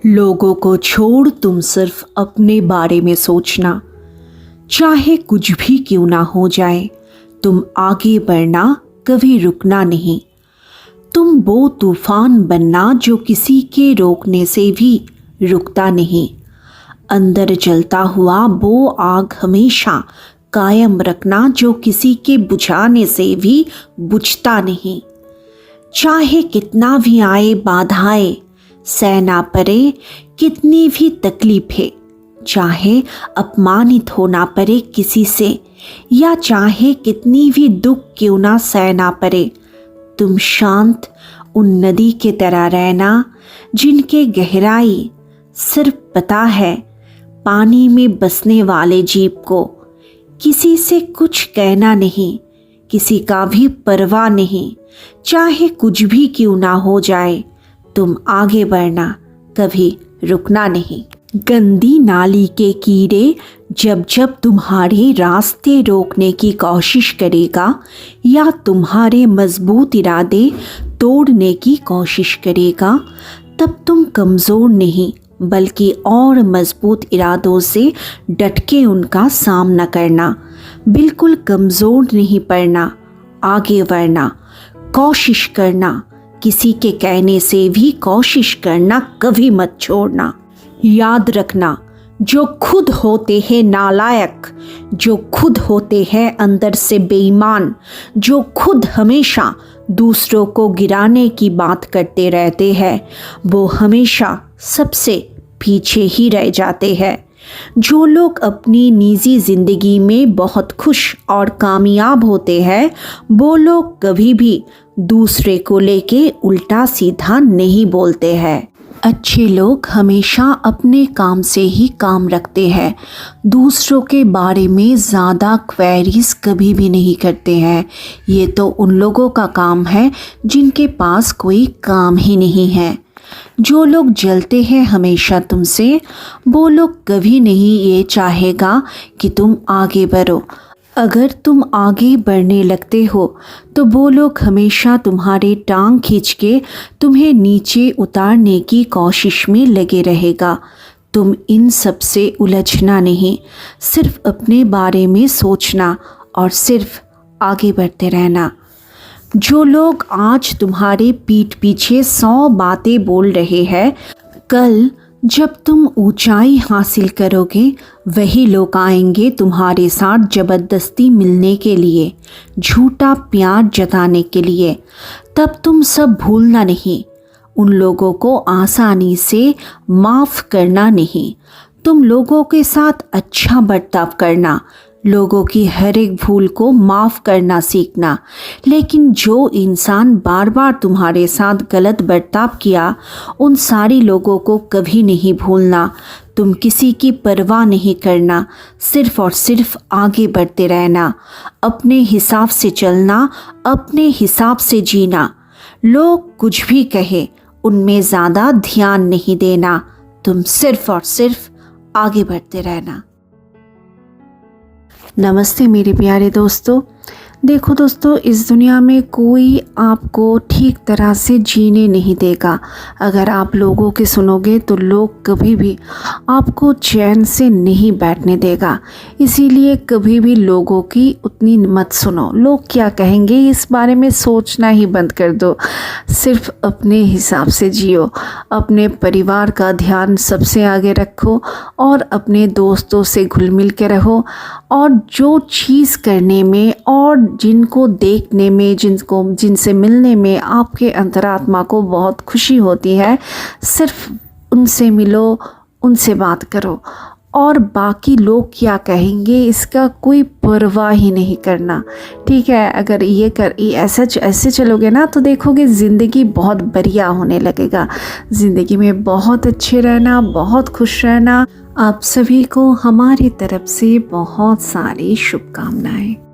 लोगों को छोड़ तुम सिर्फ अपने बारे में सोचना। चाहे कुछ भी क्यों ना हो जाए, तुम आगे बढ़ना, कभी रुकना नहीं। तुम वो तूफान बनना जो किसी के रोकने से भी रुकता नहीं। अंदर जलता हुआ वो आग हमेशा कायम रखना जो किसी के बुझाने से भी बुझता नहीं। चाहे कितना भी आए बाधाएं, सहना पड़े कितनी भी तकलीफें, चाहे अपमानित होना पड़े किसी से, या चाहे कितनी भी दुख क्यों ना सहना पड़े, तुम शांत उन नदी के तरह रहना जिनके गहराई सिर्फ पता है पानी में बसने वाले जीव को। किसी से कुछ कहना नहीं, किसी का भी परवाह नहीं। चाहे कुछ भी क्यों ना हो जाए, तुम आगे बढ़ना, कभी रुकना नहीं। गंदी नाली के कीड़े जब जब तुम्हारे रास्ते रोकने की कोशिश करेगा या तुम्हारे मजबूत इरादे तोड़ने की कोशिश करेगा, तब तुम कमज़ोर नहीं बल्कि और मजबूत इरादों से डट के उनका सामना करना। बिल्कुल कमज़ोर नहीं पड़ना, आगे बढ़ना, कोशिश करना। किसी के कहने से भी कोशिश करना कभी मत छोड़ना। याद रखना, जो खुद होते हैं नालायक, जो खुद होते हैं अंदर से बेईमान, जो खुद हमेशा दूसरों को गिराने की बात करते रहते हैं, वो हमेशा सबसे पीछे ही रह जाते हैं। जो लोग अपनी निजी ज़िंदगी में बहुत खुश और कामयाब होते हैं, वो लोग कभी भी दूसरे को लेके उल्टा सीधा नहीं बोलते हैं। अच्छे लोग हमेशा अपने काम से ही काम रखते हैं, दूसरों के बारे में ज़्यादा क्वेरीज कभी भी नहीं करते हैं। ये तो उन लोगों का काम है जिनके पास कोई काम ही नहीं है। जो लोग जलते हैं हमेशा तुमसे, वो लोग कभी नहीं ये चाहेगा कि तुम आगे बढ़ो। अगर तुम आगे बढ़ने लगते हो तो वो लोग हमेशा तुम्हारे टांग खींच के तुम्हें नीचे उतारने की कोशिश में लगे रहेगा। तुम इन सब से उलझना नहीं, सिर्फ अपने बारे में सोचना और सिर्फ आगे बढ़ते रहना। जो लोग आज तुम्हारे पीठ पीछे 100 बातें बोल रहे हैं, कल जब तुम ऊंचाई हासिल करोगे, वही लोग आएंगे तुम्हारे साथ ज़बरदस्ती मिलने के लिए, झूठा प्यार जताने के लिए। तब तुम सब भूलना नहीं, उन लोगों को आसानी से माफ़ करना नहीं। तुम लोगों के साथ अच्छा बर्ताव करना, लोगों की हर एक भूल को माफ़ करना सीखना। लेकिन जो इंसान बार बार तुम्हारे साथ गलत बर्ताव किया, उन सारी लोगों को कभी नहीं भूलना। तुम किसी की परवाह नहीं करना, सिर्फ और सिर्फ आगे बढ़ते रहना, अपने हिसाब से चलना, अपने हिसाब से जीना। लोग कुछ भी कहे उनमें ज़्यादा ध्यान नहीं देना, तुम सिर्फ और सिर्फ आगे बढ़ते रहना। नमस्ते मेरे प्यारे दोस्तों। देखो दोस्तों, इस दुनिया में कोई आपको ठीक तरह से जीने नहीं देगा। अगर आप लोगों के सुनोगे तो लोग कभी भी आपको चैन से नहीं बैठने देगा। इसीलिए कभी भी लोगों की उतनी मत सुनो। लोग क्या कहेंगे इस बारे में सोचना ही बंद कर दो। सिर्फ अपने हिसाब से जियो, अपने परिवार का ध्यान सबसे आगे रखो और अपने दोस्तों से घुल मिल के रहो। और जो चीज़ करने में और जिनको देखने में, जिनसे मिलने में आपके अंतरात्मा को बहुत खुशी होती है, सिर्फ उनसे मिलो, उनसे बात करो। और बाकी लोग क्या कहेंगे इसका कोई परवाह ही नहीं करना, ठीक है। अगर ऐसे चलोगे ना तो देखोगे ज़िंदगी बहुत बढ़िया होने लगेगा। ज़िंदगी में बहुत अच्छे रहना, बहुत खुश रहना। आप सभी को हमारी तरफ से बहुत सारी शुभकामनाएं।